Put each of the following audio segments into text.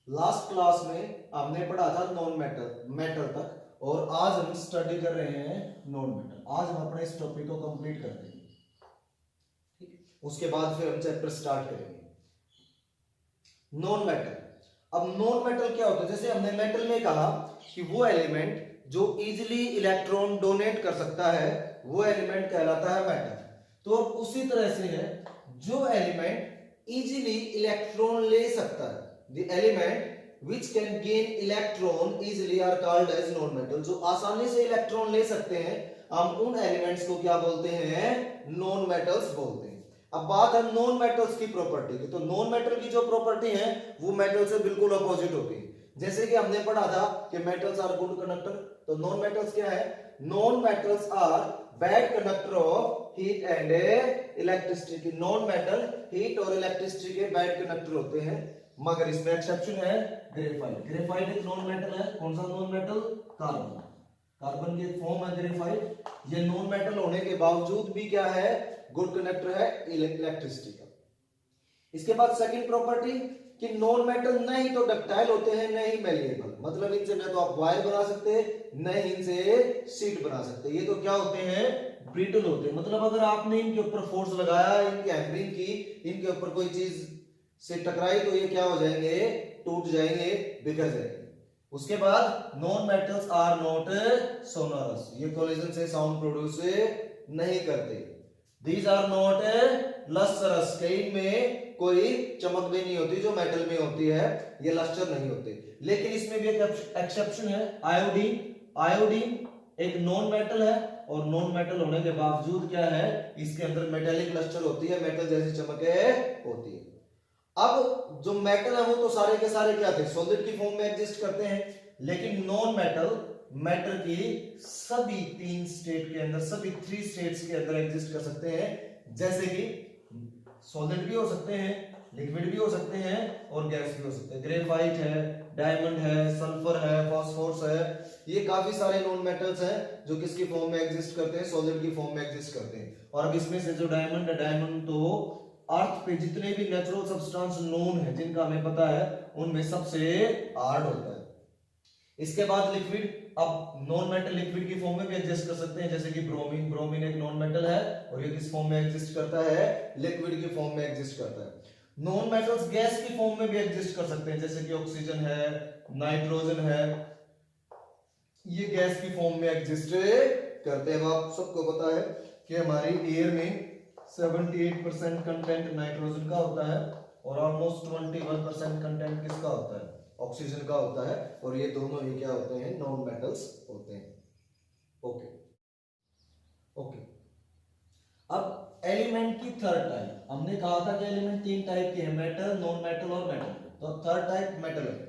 Last class में हमने पढ़ा था नॉन मेटल तक और आज हम स्टडी कर रहे हैं नॉन मेटल। आज हम अपने इस टॉपिक को कंप्लीट कर देंगे, ठीक है। उसके बाद फिर हम चैप्टर स्टार्ट करेंगे नॉन मेटल। अब नॉन मेटल क्या होता है? जैसे हमने मेटल में कहा कि वो एलिमेंट जो इजीली इलेक्ट्रॉन डोनेट कर सकता है वो एलिमेंट कहलाता है मेटल। तो अब उसी तरह से है जो एलिमेंट इजीली इलेक्ट्रॉन ले सकता है, the element which can gain electron easily are called as non metal। जो आसानी से इलेक्ट्रॉन ले सकते हैं हम उन एलिमेंट्स को क्या बोलते हैं? नॉन मेटल्स बोलते हैं। अब बात है नॉन मेटल्स की प्रॉपर्टी की। तो नॉन मेटल की जो प्रॉपर्टी है वो मेटल से बिल्कुल अपोजिट होती है। जैसे कि हमने पढ़ा था कि मेटल्स आर गुड कंडक्टर, तो नॉन मेटल्स क्या है? Non metals are bad conductor of heat and electricity. Non metal heat और इलेक्ट्रिसिटी के बैड कंडक्टर होते हैं, मगर इसमें एक्सेप्शन है ग्रेफाइट। ग्रेफाइट एक नॉन मेटल है। कौन सा नॉन मेटल? कार्बन। कार्बन की फॉर्म है ग्रेफाइट। ये नॉन मेटल होने के बावजूद भी क्या है? गुड कंडक्टर है इलेक्ट्रिसिटी का। इसके बाद सेकंड प्रॉपर्टी कि नॉन मेटल न ही तो डक्टाइल होते हैं न ही मैलिएबल। मतलब इनसे न तो आप वायर बना सकते हैं न ही इनसे शीट बना सकते। ये तो क्या होते हैं? ब्रिटल होते हैं। मतलब अगर आपने इनके ऊपर फोर्स लगाया, इनकी हैमरिंग की, इनके ऊपर कोई चीज से टकराई तो ये क्या हो जाएंगे? टूट जाएंगे, बिखर जाएंगे। उसके बाद non metals are not sonorous. ये कोलिजन से साउंड प्रोड्यूस नहीं करते। These are not lustrous. कई में कोई चमक भी नहीं होती जो मेटल में होती है, ये लस्टर नहीं होते। लेकिन इसमें भी एक एक्सेप्शन है, आयोडीन। आयोडीन एक नॉन मेटल है और नॉन मेटल होने के बावजूद क्या है? इसके अंदर मेटेलिक लस्टर होती है, मेटल जैसी चमक होती है। अब जो मेटल है वो तो सारे के सारे क्या थे? सॉलिड की फॉर्म में एग्जिस्ट करते हैं। लेकिन नॉन मेटल मैटर की सभी तीन स्टेट के अंदर, सभी थ्री स्टेट्स के अंदर एग्जिस्ट कर सकते हैं। जैसे कि सॉलिड भी हो सकते हैं, लिक्विड भी हो सकते हैं और गैस भी हो सकते हैं। ग्रेफाइट है, डायमंड है, सल्फर है, फास्फोरस है, ये काफी सारे नॉन मेटल्स हैं जो किसकी फॉर्म में एग्जिस्ट करते हैं? सॉलिड की फॉर्म में एग्जिस्ट करते हैं। और अब इसमें से जो डायमंड है, डायमंड तो अर्थ पे जितने भी नेचुरल सब्सटेंस नोन है जिनका हमें पता है उनमें सबसे हार्ड होता है। इसके बाद लिक्विड। अब नॉन मेटल लिक्विड की फॉर्म में भी एग्जिस्ट कर सकते हैं, जैसे कि ब्रोमीन। ब्रोमीन एक नॉन मेटल है और ये किस फॉर्म में एग्जिस्ट करता है? लिक्विड की फॉर्म में एग्जिस्ट करता है। नॉन मेटल्स गैस की फॉर्म में भी एग्जिस्ट कर सकते हैं, जैसे कि ऑक्सीजन है, नाइट्रोजन है, ये गैस की फॉर्म में एग्जिस्ट करते हैं। आप सबको पता है कि हमारी एयर में 78% कंटेंट नाइट्रोजन का होता है और ऑलमोस्ट 21% कंटेंट किसका होता है? ऑक्सीजन का होता है। और ये दोनों ही क्या होते हैं? नॉन मेटल्स होते हैं। Okay okay. अब एलिमेंट की थर्ड टाइप, हमने कहा था कि एलिमेंट तीन टाइप के हैं, मेटल, नॉन मेटल और मेटल। तो थर्ड टाइप मेटलॉइड।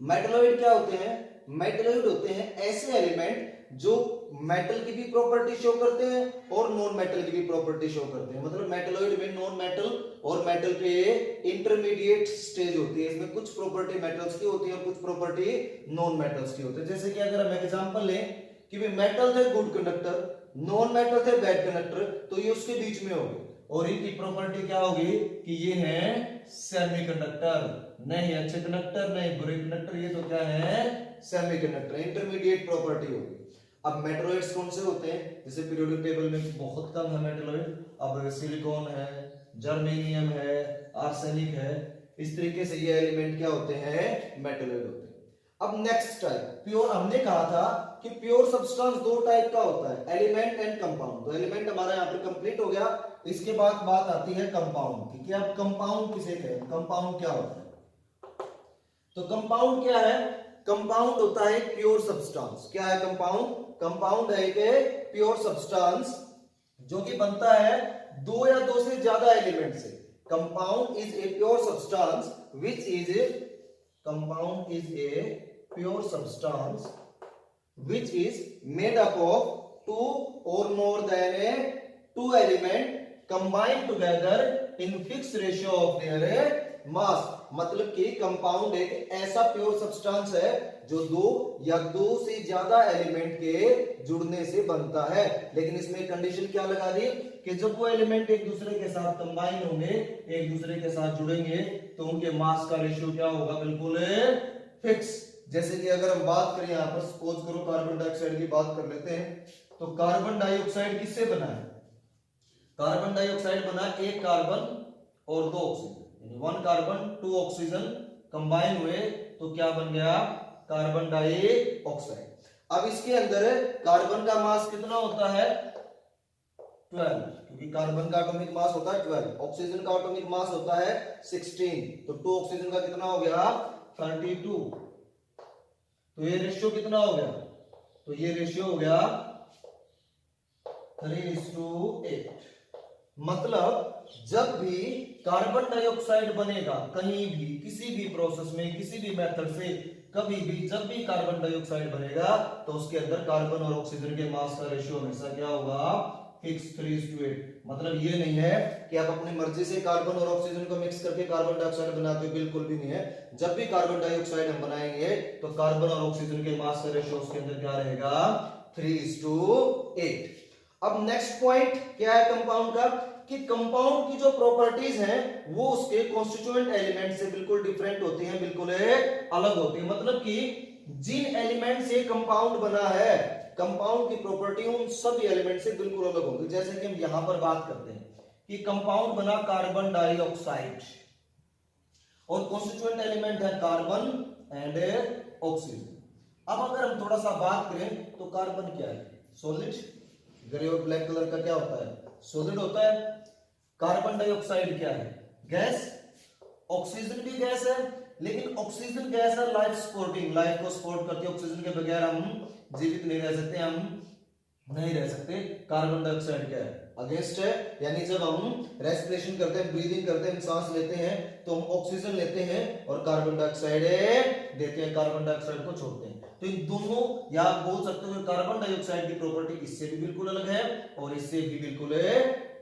मेटलॉइड क्या होते हैं? मेटलॉइड होते हैं ऐसे एलिमेंट जो मेटल की भी प्रॉपर्टी शो करते हैं और नॉन मेटल की भी प्रॉपर्टी शो करते हैं। मतलब मेटलॉइड में नॉन मेटल और मेटल के इंटरमीडिएट स्टेज होती है। इसमें कुछ प्रॉपर्टी मेटल्स की होती है और कुछ प्रॉपर्टी नॉन मेटल्स की होती है। जैसे कि अगर हम एग्जांपल लें कि भाई मेटल थे गुड कंडक्टर, नॉन मेटल थे बैड कंडक्टर, तो ये उसके बीच में होगी और इनकी प्रॉपर्टी क्या होगी कि ये है सेमीकंडक्टर। नहीं अच्छे कंडक्टर, नहीं बुरे कंडक्टर, ये तो क्या है? सेमीकंडक्टर, इंटरमीडिएट प्रॉपर्टी होगी। अब मेटलॉइड्स कौन से होते हैं? जैसे पीरियोडिक टेबल में बहुत कम है मेटलॉइड। अब सिलिकॉन है, जर्मेनियम है, आर्सेनिक है, इस तरीके से ये एलिमेंट क्या होते हैं? मेटलॉइड होते हैं। अब नेक्स्ट टाइप प्योर। हमने कहा था कि प्योर सब्सटेंस दो टाइप का होता है, एलिमेंट एंड कंपाउंड। तो एलिमेंट हमारा यहाँ पे कंप्लीट हो गया। इसके बाद बात आती है कंपाउंड की कि अब कंपाउंड किसे कहें? कंपाउंड क्या होता है? तो कंपाउंड क्या है? कंपाउंड होता है प्योर सब्सटेंस। क्या है कंपाउंड? कंपाउंड है एक प्योर सब्सटेंस जो कि बनता है दो या दो से ज्यादा एलिमेंट से। Compound is a pure substance which is compound is a pure substance which is made up of two or more than two element combined together in fixed ratio of their mass। मतलब कि compound एक ऐसा pure substance है जो दो या दो से ज्यादा एलिमेंट के जुड़ने से बनता है। लेकिन इसमें कंडीशन क्या लगा दी कि जब वो एलिमेंट एक दूसरे के साथ कंबाइन होंगे, एक दूसरे के साथ जुड़ेंगे, तो उनके मास का रेशियो क्या होगा, बिल्कुल फिक्स। जैसे कि अगर हम बात करें यहां पर, सपोज करो कार्बन डाइऑक्साइड की बात कर लेते हैं, तो कार्बन डाइऑक्साइड किससे बना है? कार्बन डाइऑक्साइड बना एक कार्बन और दो ऑक्सीजन, यानी one carbon two oxygen combine हुए तो क्या बन गया, कार्बन डाइऑक्साइड। अब इसके अंदर कार्बन का मास कितना होता है, 12, क्योंकि कार्बन का एटॉमिक मास होता है 12, ऑक्सीजन का एटॉमिक मास होता है 16, तो 2 ऑक्सीजन का कितना हो गया, 32। तो ये रेशियो कितना हो गया, तो ये रेशियो हो गया 3:8। मतलब जब भी कार्बन डाइऑक्साइड बनेगा कहीं भी, किसी भी प्रोसेस में, किसी भी मेथड से, कभी भी जब भी कार्बन डाइऑक्साइड बनेगा तो उसके अंदर कार्बन और ऑक्सीजन के मास का रेशियो हमेशा क्या होगा, फिक्स 3:8। मतलब ये नहीं है कि आप अपनी मर्जी से कार्बन और ऑक्सीजन को मिक्स करके कार्बन डाइऑक्साइड बनाते हो, बिल्कुल भी नहीं है। जब भी कार्बन डाइऑक्साइड हम बनाएंगे तो कार्बन और ऑक्सीजन के मास का रेशियो उसके अंदर क्या रहेगा, 3:8। अब नेक्स्ट पॉइंट क्या है कंपाउंड का, कि कंपाउंड की जो प्रॉपर्टीज हैं वो उसके कॉन्स्टिट्यूएंट एलिमेंट से बिल्कुल डिफरेंट होती हैं, बिल्कुल अलग होती है। मतलब कि जिन एलिमेंट से कंपाउंड बना है, कंपाउंड की प्रॉपर्टी उन सभी एलिमेंट से बिल्कुल अलग होगी। जैसे कि हम यहां पर बात करते हैं कि कंपाउंड बना कार्बन डाइऑक्साइड और कॉन्स्टिट्यूएंट एलिमेंट है कार्बन एंड ऑक्सीजन। अब अगर हम थोड़ा सा बात करें तो कार्बन क्या है, सॉलिड, ग्रे और ब्लैक कलर का क्या होता है, सॉलिड होता है। कार्बन डाइऑक्साइड क्या है, गैस। ऑक्सीजन भी गैस है, लेकिन ऑक्सीजन गैस है लाइफ सपोर्टिंग, लाइफ को सपोर्ट करती है। ऑक्सीजन के बगैर हम जीवित नहीं रह सकते, हम नहीं रह सकते। कार्बन डाइऑक्साइड क्या है, अगेंस्ट है, यानी जब हम रेस्पिरेशन करते हैं, ब्रीदिंग करते हैं, सांस लेते हैं तो हम ऑक्सीजन लेते हैं और कार्बन डाइऑक्साइड देते हैं, कार्बन डाइऑक्साइड को छोड़ते हैं। तो इन दोनों, या आप बोल सकते हो कार्बन डाइऑक्साइड की प्रॉपर्टी इससे भी बिल्कुल अलग है और इससे भी बिल्कुल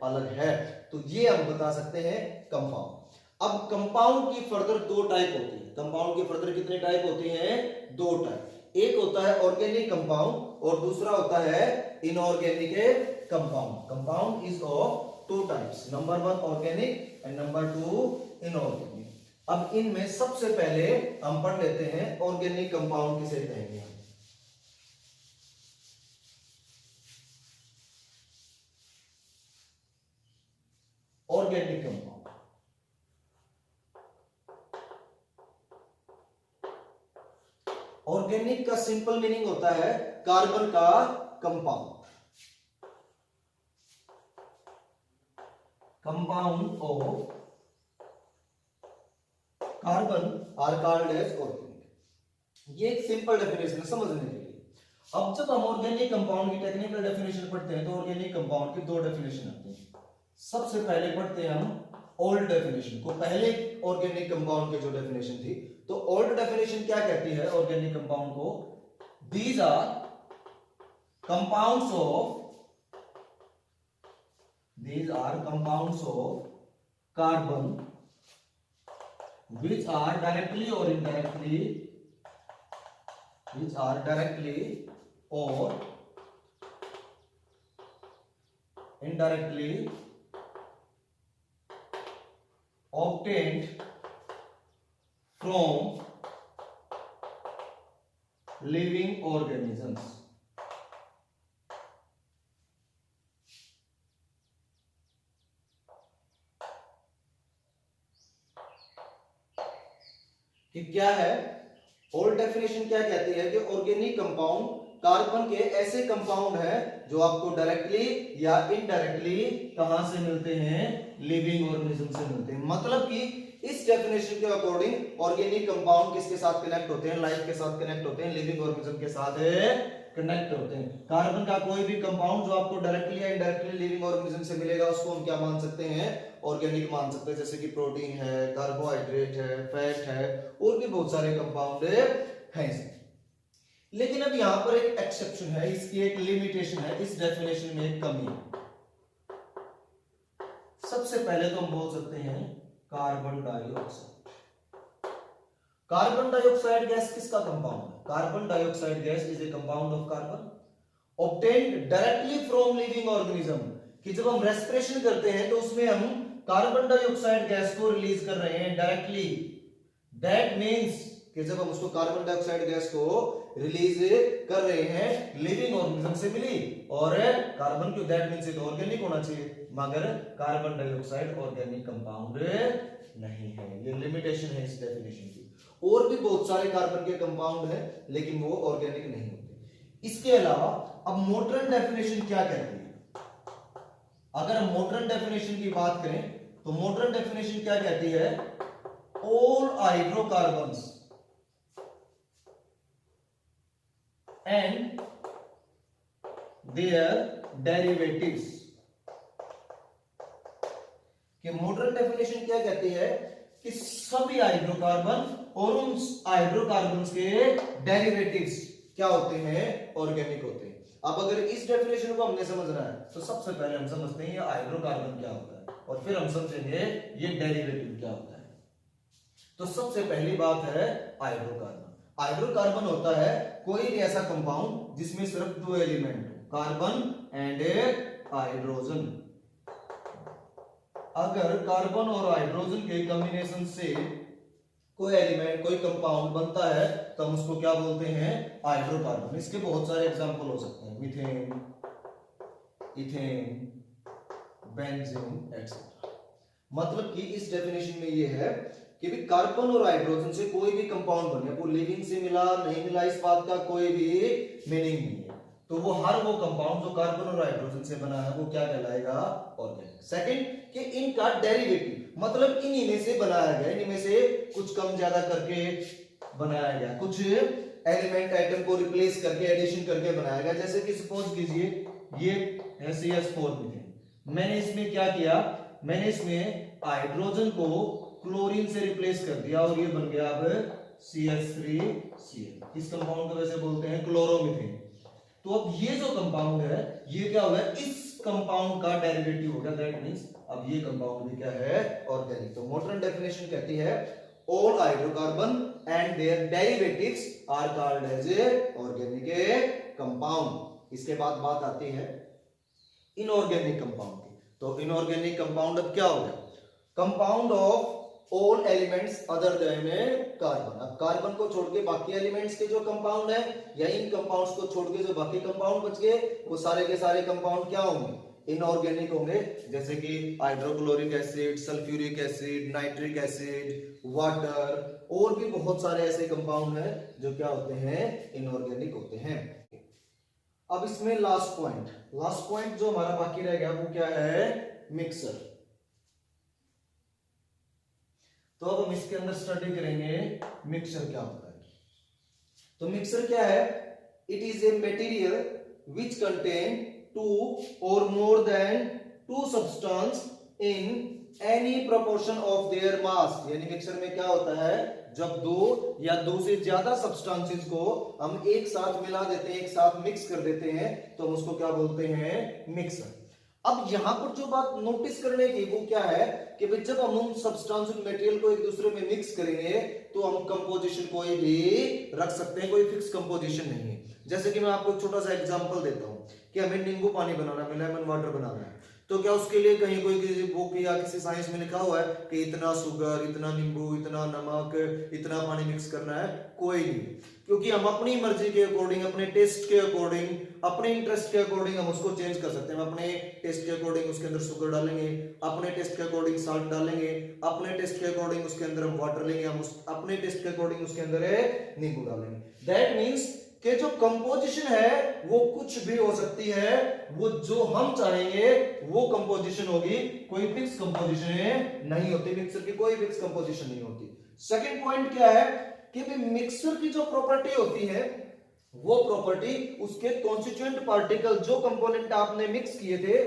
अलग है। तो ये हम बता सकते हैं कंपाउंड। अब कंपाउंड की फर्दर दो टाइप होती है। कंपाउंड की फर्दर कितने टाइप होती हैं, दो टाइप। एक होता है ऑर्गेनिक कंपाउंड और दूसरा होता है inorganic compound. Compound is of two types, number 1 organic and number 2 inorganic. अब इनमें सबसे पहले हम पढ़ लेते हैं ऑर्गेनिक कंपाउंड किसे कहेंगे। ऑर्गेनिक कंपाउंड, ऑर्गेनिक का सिंपल मीनिंग होता है कार्बन का compound. Compound of carbon are called as organic. ये एक सिंपल डेफिनेशन है समझने के लिए। अब जब हम ऑर्गेनिक कंपाउंड की टेक्निकल डेफिनेशन पढ़ते हैं तो ऑर्गेनिक कंपाउंड की दो डेफिनेशन आती है। सबसे पहले पढ़ते हैं हम ओल्ड डेफिनेशन को। पहले ऑर्गेनिक कंपाउंड की जो डेफिनेशन थी, तो ओल्ड डेफिनेशन क्या कहती है ऑर्गेनिक कंपाउंड को, these are compounds of carbon which are directly or indirectly obtained from living organisms. कि क्या है, ओल्ड डेफिनेशन क्या कहती है कि ऑर्गेनिक कंपाउंड कार्बन के ऐसे कंपाउंड है जो आपको डायरेक्टली या इनडायरेक्टली कहां से मिलते हैं, लिविंग ऑर्गेनिज्म से मिलते हैं। मतलब कि इस डेफिनेशन के अकॉर्डिंग ऑर्गेनिक कंपाउंड किसके साथ कनेक्ट होते हैं, लाइफ के साथ कनेक्ट होते हैं, लिविंग ऑर्गेनिज्म के साथ कनेक्ट होते हैं। कार्बन का कोई भी कंपाउंड जो आपको डायरेक्टली या इनडायरेक्टली लिविंग ऑर्गेनिज्म से मिलेगा उसको हम क्या मान सकते हैं, ऑर्गेनिक मान सकते हैं। जैसे कि प्रोटीन है, कार्बोहाइड्रेट है, फैट है, और भी बहुत सारे कंपाउंड हैं। लेकिन अब यहां पर एक एक्सेप्शन है, इसकी एक लिमिटेशन है, इस डेफिनेशन में एक कमी है। सबसे पहले तो हम बोल सकते हैं carbon dioxide. Carbon dioxide gas किसका कंपाउंड है? Carbon dioxide gas is a compound of carbon obtained directly from living organism, कि जब हम रेस्पिरेशन करते हैं तो उसमें हम कार्बन डाइऑक्साइड गैस को रिलीज कर रहे हैं डायरेक्टली। दैट मींस कि जब हम उसको कार्बन डाइऑक्साइड गैस को रिलीज कर रहे हैं लिविंग ऑर्गेनिज्म से मिली, और कार्बन क्यों, दैट मींस इट ऑर्गेनिक होना चाहिए, मगर कार्बन डाइऑक्साइड ऑर्गेनिक कंपाउंड नहीं है। ये लिमिटेशन है इस डेफिनेशन की। और भी बहुत सारे कार्बन के कंपाउंड हैं लेकिन वो ऑर्गेनिक नहीं होते। इसके अलावा अब मॉडर्न डेफिनेशन क्या कहती है? अगर हम मॉडर्न डेफिनेशन की बात करें तो मॉडर्न डेफिनेशन क्या कहती है? All hydrocarbons and their derivatives. कि मॉडर्न डेफिनेशन क्या कहती है कि सभी हाइड्रोकार्बन और उन हाइड्रोकार्बन्स के डेरिवेटिव्स क्या होते हैं? ऑर्गेनिक होते हैं। अब अगर इस डेफिनेशन को हमने समझना है तो सबसे पहले हम समझते हैं ये हाइड्रोकार्बन क्या होता है, और फिर हम समझेंगे ये डेरिवेटिव क्या होता है। तो सबसे पहली बात है हाइड्रोकार्बन। हाइड्रोकार्बन होता है कोई भी ऐसा कंपाउंड जिसमें सिर्फ दो एलिमेंट हो, कार्बन एंड हाइड्रोजन। अगर कार्बन और हाइड्रोजन के कॉम्बिनेशन से कोई एलिमेंट, कोई कंपाउंड बनता है तो हम उसको क्या बोलते हैं? हाइड्रोकार्बन। इसके बहुत सारे एग्जांपल हो सकते हैं, मीथेन, इथेन, बेंजीन एक्सेट्रा। मतलब कि इस डेफिनेशन में ये है कि भी कार्बन और हाइड्रोजन से कोई भी कंपाउंड बने, वो लिविंग से मिला नहीं मिला इस बात का कोई भी मीनिंग नहीं है, तो वो हर वो कंपाउंड जो कार्बन और हाइड्रोजन से बना है वो क्या कहलाएगा? ऑर्गेनिक। सेकंड कि इनका डेरिवेटिव, मतलब इन्हीं में से बनाया गया, इन्हीं में से कुछ कम ज्यादा करके बनाया गया, कुछ एलिमेंट आइटम को रिप्लेस करके एडिशन करके बनाया गया। जैसे कि सपोज कीजिए ये है CH4 मीथेन, मैंने इसमें क्या किया? मैंने इसमें हाइड्रोजन को क्लोरीन से रिप्लेस कर दिया और ये बन गया अब CH3Cl। इस कंपाउंड को वैसे बोलते हैं क्लोरोमीथेन। तो अब ये जो कंपाउंड है ये क्या हो गया? इस कंपाउंड का डेरिवेटिव हो गया। दैट मींस अब ये कंपाउंड भी क्या है? ऑर्गेनिक। तो मॉडर्न डेफिनेशन कहती है all hydrocarbon and their derivatives are called as a organic compound। इसके बाद बात आती है इनऑर्गेनिक कंपाउंड की। तो इनऑर्गेनिक कंपाउंड अब क्या हो गया? Compound of all elements other than carbon. अब कार्बन को छोड़ के बाकी एलिमेंट्स के जो कंपाउंड है या इन कंपाउंड्स को छोड़ के जो बाकी कंपाउंड बच गए वो सारे के सारे कंपाउंड क्या होंगे? इनऑर्गेनिक होंगे। जैसे कि hydrochloric acid, sulphuric acid, nitric acid, water, और भी बहुत सारे ऐसे कंपाउंड हैं जो क्या होते हैं? इनऑर्गेनिक होते हैं। अब इसमें लास्ट पॉइंट जो हमारा बाकी रह गया वो क्या है? मिक्सर। तो अब हम इसके अंदर स्टडी करेंगे मिक्सर क्या होता है। तो मिक्सर क्या है? It is a material which contain two or more than two substance in any proportion of their mass। यानी मिक्सर में क्या होता है? जब दो या दो से ज्यादा सब्सटेंसेस को हम एक साथ मिला देते हैं, एक साथ मिक्स कर देते हैं, तो हम उसको क्या बोलते हैं? मिक्सर। अब यहां पर जो बात नोटिस करने की वो क्या है कि भाई जब हम उन सब्सटेंशियल मटेरियल को एक दूसरे में मिक्स करेंगे तो हम कंपोजिशन कोई भी रख सकते हैं, कोई फिक्स कंपोजिशन नहीं है। जैसे कि मैं आपको एक छोटा सा एग्जांपल देता हूं कि हमें नींबू पानी बनाना है, लेमन वाटर बनाना है, तो क्या उसके लिए कहीं कोई किसी बुक या किसी साइंस में लिखा हुआ है कि इतना शुगर, इतना नींबू, इतना नमक, इतना पानी मिक्स करना है? कोई नहीं। क्योंकि हम अपनी मर्जी के अकॉर्डिंग, अपने टेस्ट के अकॉर्डिंग, अपने इंटरेस्ट के अकॉर्डिंग हम उसको चेंज कर सकते हैं। हम अपने टेस्ट के अकॉर्डिंग उसके अंदर शुगर डालेंगे, अपने टेस्ट के अकॉर्डिंग साल्ट डालेंगे, अपने टेस्ट के अकॉर्डिंग उसके अंदर हम वाटर लेंगे, हम अपने टेस्ट के अकॉर्डिंग उसके अंदर नींबू डालेंगे। दैट मीन्स कि जो कंपोजिशन है वो कुछ भी हो सकती है, वो जो हम चाहेंगे वो कंपोजिशन होगी, कोई फिक्स कंपोजिशन नहीं होती। मिक्सर की कोई फिक्स कंपोजिशन नहीं होती। सेकंड पॉइंट क्या है कि मिक्सर की जो प्रॉपर्टी होती है वो प्रॉपर्टी उसके कॉन्स्टिट्यूएंट पार्टिकल, जो कंपोनेंट आपने मिक्स किए थे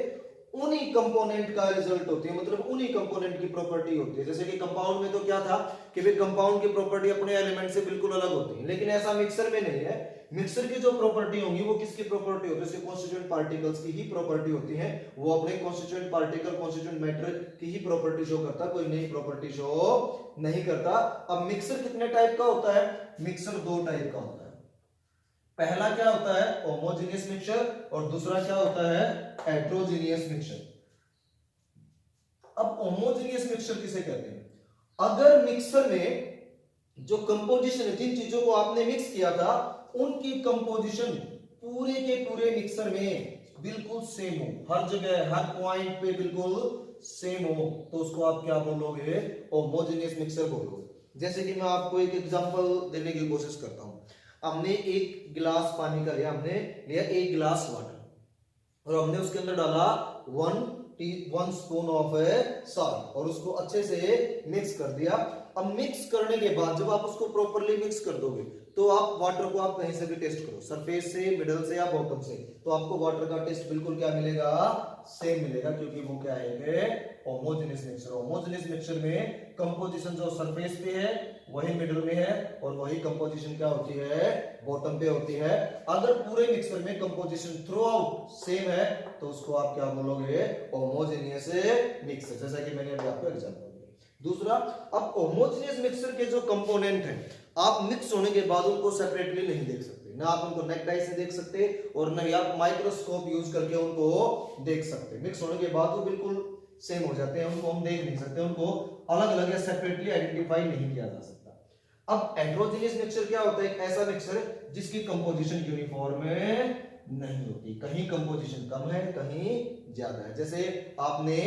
उन्हीं कंपोनेंट का रिजल्ट होती है, मतलब उन्हीं कंपोनेंट की प्रॉपर्टी होती है। जैसे कि कंपाउंड में तो क्या था कि भाई कंपाउंड की प्रॉपर्टी अपने एलिमेंट से बिल्कुल अलग होती है, लेकिन ऐसा मिक्सर में नहीं है। मिक्सर की जो प्रॉपर्टी होंगी वो किसकी प्रॉपर्टी होती है, उसके कॉन्स्टिट्यूएंट पार्टिकल्स की ही प्रॉपर्टी होती है। वो अपने कॉन्स्टिट्यूएंट पार्टिकल, कॉन्स्टिट्यूएंट मैटर की ही प्रॉपर्टी शो करता है, कोई नई प्रॉपर्टी शो नहीं करता। अब मिक्सर कितने टाइप का होता है, मिक्सर दो टाइप का होता है। पहला क्या होता है, होमोजेनियस मिक्सचर, और दूसरा क्या होता है, हेटेरोजेनियस मिक्सचर। अब होमोजेनियस मिक्सचर किसे कहते हैं, अगर मिक्सर में जो कंपोजिशन है, जिन चीजों को आपने मिक्स किया था उनकी कंपोजिशन पूरे के पूरे मिक्सर में बिल्कुल सेम हो, हर जगह हर पॉइंट पे बिल्कुल सेम हो, तो उसको आप क्या बोलोगे, होमोजेनियस मिक्सर बोलोगे। जैसे कि मैं आपको एक एग्जांपल देने की कोशिश करता हूं। हमने एक गिलास पानी का लिया, हमने लिया एक गिलास वाटर और हमने उसके अंदर डाला 1 स्पून ऑफ सॉल्ट और उसको अच्छे से मिक्स कर दिया। अब मिक्स करने के बाद जब आप उसको प्रॉपर्ली मिक्स कर दोगे तो आप वाटर को आप कहीं से भी टेस्ट करो, सरफेस से, मिडल से या बॉटम से, तो आपको वाटर का टेस्ट बिल्कुल क्या मिलेगा, सेम मिलेगा, क्योंकि वो क्या है, होमोजेनियस मिक्सचर। होमोजेनियस मिक्सचर में कंपोजिशन जो सरफेस पे है वही मिडल में है और वही कंपोजिशन क्या होती है, बॉटम पे होती है। अगर पूरे मिक्सचर में कंपोजिशन थ्रू आउट सेम है तो उसको आप क्या बोलोगे, होमोजेनियस मिक्सचर, जैसा कि मैंने अभी आपको एग्जांपल दिया। दूसरा, अब होमोजेनियस मिक्सचर के जो कंपोनेंट हैं आप मिक्स होने के बाद उनको सेपरेटली नहीं देख सकते, ना आप उनको नेक डाई से देख सकते और ना ही आप माइक्रोस्कोप यूज करके उनको देख सकते। मिक्स होने के बाद वो बिल्कुल सेम हो जाते हैं, उनको हम देख नहीं सकते, उनको अलग अलग या सेपरेटली आइडेंटिफाई नहीं किया जा सकता। अब हेटेरोजेनियस मिक्सचर क्या होता है, एक ऐसा मिक्सचर जिसकी कंपोजिशन यूनिफॉर्म नहीं होती, कहीं कंपोजिशन कम है कहीं ज्यादा है। जैसे आपने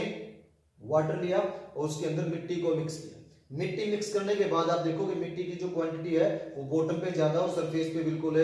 वाटर लिया और उसके अंदर मिट्टी को मिक्स किया, मिट्टी मिक्स करने के बाद आप देखोगे मिट्टी की जो क्वांटिटी है वो बॉटम पे ज्यादा और सरफेस पे बिल्कुल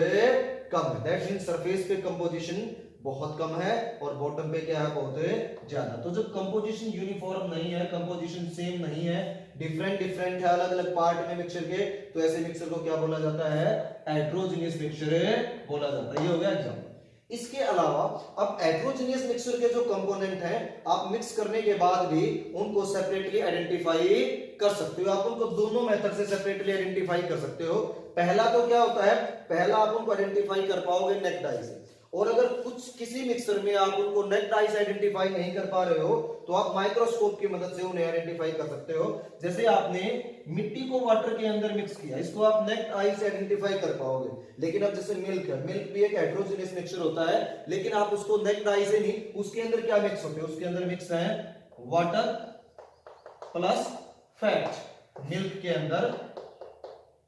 कम है। दैट मींस सरफेस पे कंपोजिशन बहुत कम है और बॉटम पे क्या है, बहुत ज्यादा। तो जब कंपोजिशन यूनिफॉर्म नहीं है, कंपोजिशन सेम नहीं है, डिफरेंट डिफरेंट है अलग अलग पार्ट में मिक्सचर के, तो ऐसे मिक्सचर को क्या बोला जाता है, हेटेरोजेनियस मिक्सचर बोला जाता है। ये हो गया एग्जांपल। इसके अलावा अब हेटेरोजेनियस मिक्सचर के जो कंपोनेंट हैं आप मिक्स करने के बाद भी उनको सेपरेटली आइडेंटिफाई कर सकते हो। आप उनको दोनों मेथड से सेपरेटली आइडेंटिफाई कर सकते हो। पहला तो क्या होता है, पहला आप उनको आइडेंटिफाई कर पाओगे नेक डाई से, और अगर कुछ किसी मिक्सर में आप उनको नेक डाई से आइडेंटिफाई नहीं कर पा रहे हो तो आप माइक्रोस्कोप की मदद से उन्हें आइडेंटिफाई कर सकते हो। जैसे आपने मिट्टी को वाटर के अंदर मिक्स किया, इसको आप नेक डाई से आइडेंटिफाई कर पाओगे। लेकिन अब जैसे मिल्क है, मिल्क भी एक हेटेरोजेनियस मिक्सचर होता है, लेकिन आप उसको नेक डाई से नहीं, उसके अंदर क्या मिक्स होते हैं, उसके अंदर मिक्स है वाटर प्लस फैट। मिल्क के अंदर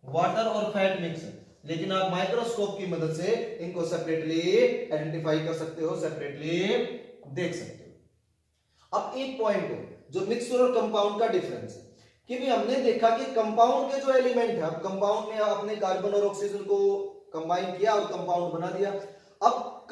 वाटर और फैट मिक्स है, लेकिन आप माइक्रोस्कोप की मदद से इनको सेपरेटली आइडेंटिफाई कर सकते हो, सेपरेटली देख सकते हो। अब एक पॉइंट है जो मिक्सचर और कंपाउंड का डिफरेंस है कि भी हमने देखा कि कंपाउंड के जो एलिमेंट है, अब कंपाउंड में आपने कार्बन और ऑक्सीजन को कंबाइन किया और कंपाउंड बना दिया। अब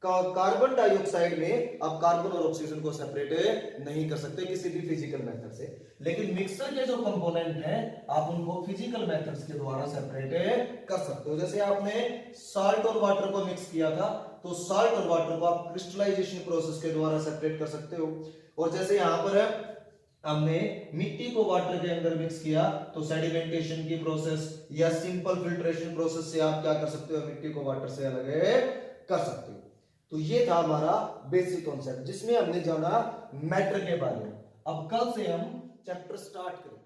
कार्बन डाइऑक्साइड में आप कार्बन और ऑक्सीजन को सेपरेट नहीं कर सकते किसी भी फिजिकल मेथड से, लेकिन मिक्सर के जो कंपोनेंट हैं आप उनको फिजिकल मेथड्स के द्वारा सेपरेट कर सकते हो। जैसे आपने साल्ट और वाटर को मिक्स किया था तो साल्ट और वाटर को आप क्रिस्टलाइजेशन प्रोसेस के द्वारा सेपरेट कर सकते हो। और जैसे यहां पर हमने मिट्टी को वाटर के अंदर मिक्स किया तो सेडिमेंटेशन की प्रोसेस या सिंपल फिल्ट्रेशन प्रोसेस से आप क्या कर सकते हो, मिट्टी को वाटर से अलग कर सकते हो। तो ये था हमारा बेसिक कॉन्सेप्ट जिसमें हमने जाना मैटर के बारे में। अब कल से हम चैप्टर स्टार्ट करेंगे।